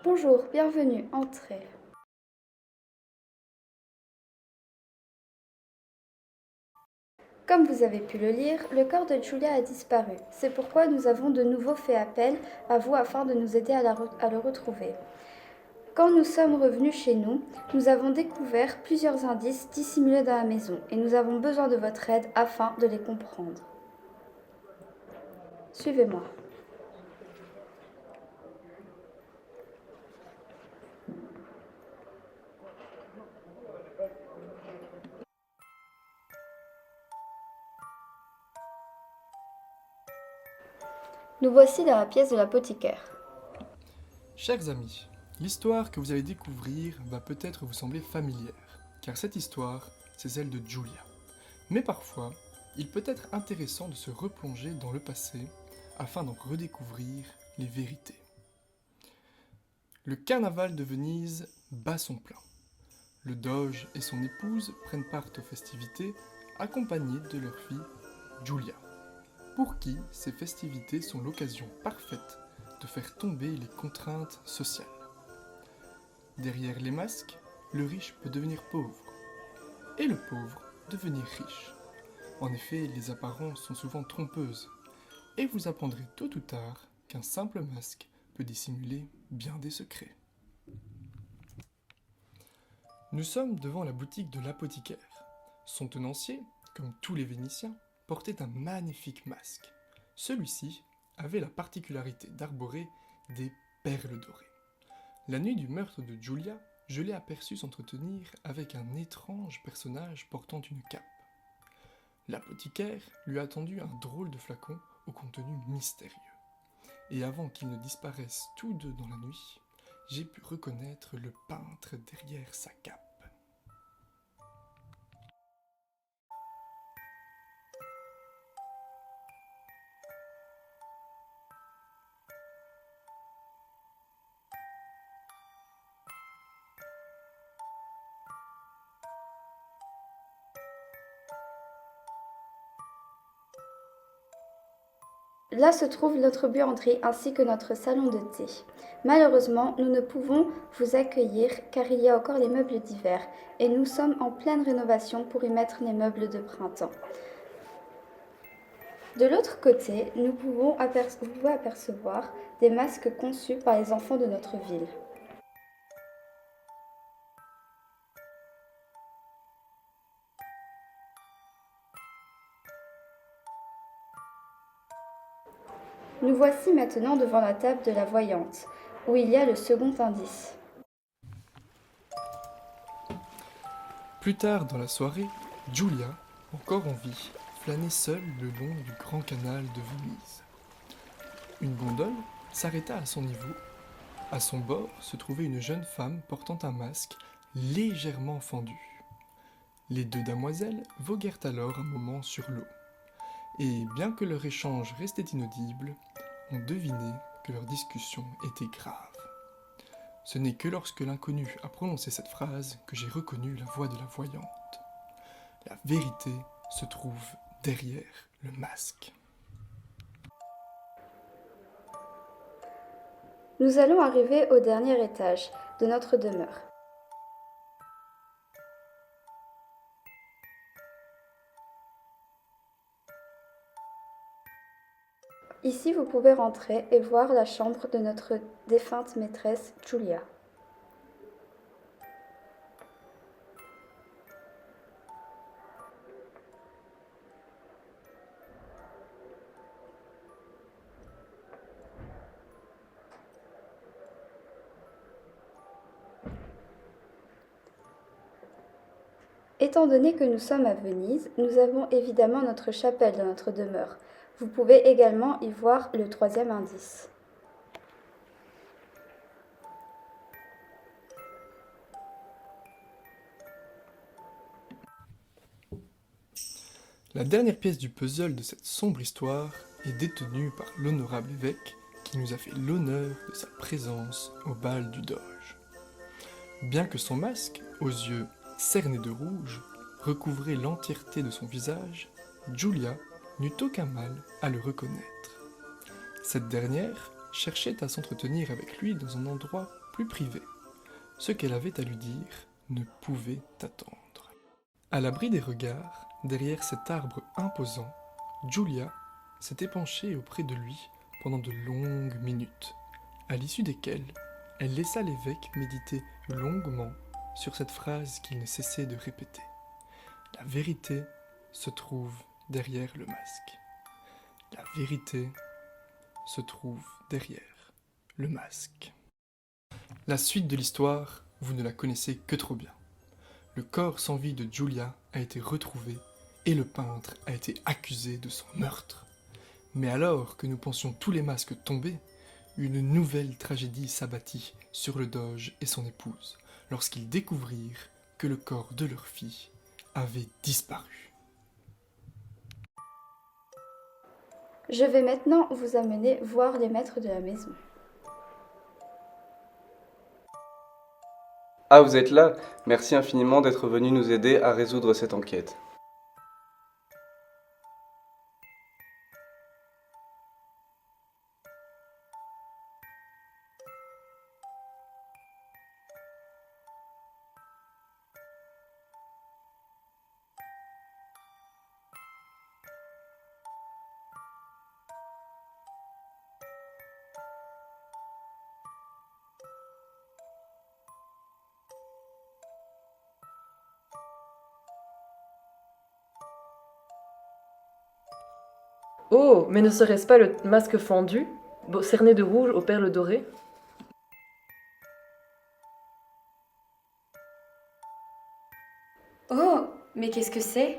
Bonjour, bienvenue, entrez. Comme vous avez pu le lire, le corps de Julia a disparu. C'est pourquoi nous avons de nouveau fait appel à vous afin de nous aider à le retrouver. Quand nous sommes revenus chez nous, nous avons découvert plusieurs indices dissimulés dans la maison et nous avons besoin de votre aide afin de les comprendre. Suivez-moi. Nous voici dans la pièce de l'apothicaire. Chers amis, l'histoire que vous allez découvrir va peut-être vous sembler familière, car cette histoire, c'est celle de Julia. Mais parfois, il peut être intéressant de se replonger dans le passé afin d'en redécouvrir les vérités. Le carnaval de Venise bat son plein. Le doge et son épouse prennent part aux festivités accompagnés de leur fille Giulia, pour qui ces festivités sont l'occasion parfaite de faire tomber les contraintes sociales. Derrière les masques, le riche peut devenir pauvre, et le pauvre devenir riche. En effet, les apparences sont souvent trompeuses, et vous apprendrez tôt ou tard qu'un simple masque peut dissimuler bien des secrets. Nous sommes devant la boutique de l'apothicaire. Son tenancier, comme tous les Vénitiens, portait un magnifique masque. Celui-ci avait la particularité d'arborer des perles dorées. La nuit du meurtre de Giulia, je l'ai aperçu s'entretenir avec un étrange personnage portant une cape. L'apothicaire lui a tendu un drôle de flacon au contenu mystérieux. Et avant qu'ils ne disparaissent tous deux dans la nuit, j'ai pu reconnaître le peintre derrière sa cape. Là se trouve notre buanderie ainsi que notre salon de thé. Malheureusement, nous ne pouvons vous accueillir car il y a encore les meubles d'hiver et nous sommes en pleine rénovation pour y mettre les meubles de printemps. De l'autre côté, vous pouvez apercevoir des masques conçus par les enfants de notre ville. Nous voici maintenant devant la table de la voyante, où il y a le second indice. Plus tard dans la soirée, Giulia, encore en vie, flânait seule le long du grand canal de Venise. Une gondole s'arrêta à son niveau. À son bord se trouvait une jeune femme portant un masque légèrement fendu. Les deux damoiselles voguèrent alors un moment sur l'eau. Et bien que leur échange restait inaudible, on devinait que leur discussion était grave. Ce n'est que lorsque l'inconnu a prononcé cette phrase que j'ai reconnu la voix de la voyante. La vérité se trouve derrière le masque. Nous allons arriver au dernier étage de notre demeure. Ici, vous pouvez rentrer et voir la chambre de notre défunte maîtresse Giulia. Étant donné que nous sommes à Venise, nous avons évidemment notre chapelle dans notre demeure. Vous pouvez également y voir le troisième indice. La dernière pièce du puzzle de cette sombre histoire est détenu par l'honorable évêque qui nous a fait l'honneur de sa présence au bal du doge. Bien que son masque, aux yeux cernés de rouge, recouvrait l'entièreté de son visage, Julia n'eut aucun mal à le reconnaître. Cette dernière cherchait à s'entretenir avec lui dans un endroit plus privé. Ce qu'elle avait à lui dire ne pouvait attendre. À l'abri des regards, derrière cet arbre imposant, Julia s'était penchée auprès de lui pendant de longues minutes, à l'issue desquelles elle laissa l'évêque méditer longuement sur cette phrase qu'il ne cessait de répéter. La vérité se trouve derrière le masque. La vérité se trouve derrière le masque. La suite de l'histoire, vous ne la connaissez que trop bien. Le corps sans vie de Julia a été retrouvé et le peintre a été accusé de son meurtre. Mais alors que nous pensions tous les masques tombés, une nouvelle tragédie s'abattit sur le doge et son épouse lorsqu'ils découvrirent que le corps de leur fille avait disparu. Je vais maintenant vous amener voir les maîtres de la maison. Ah, vous êtes là? Merci infiniment d'être venu nous aider à résoudre cette enquête. Oh, mais ne serait-ce pas le masque fendu, cerné de rouge aux perles dorées? Oh, mais qu'est-ce que c'est?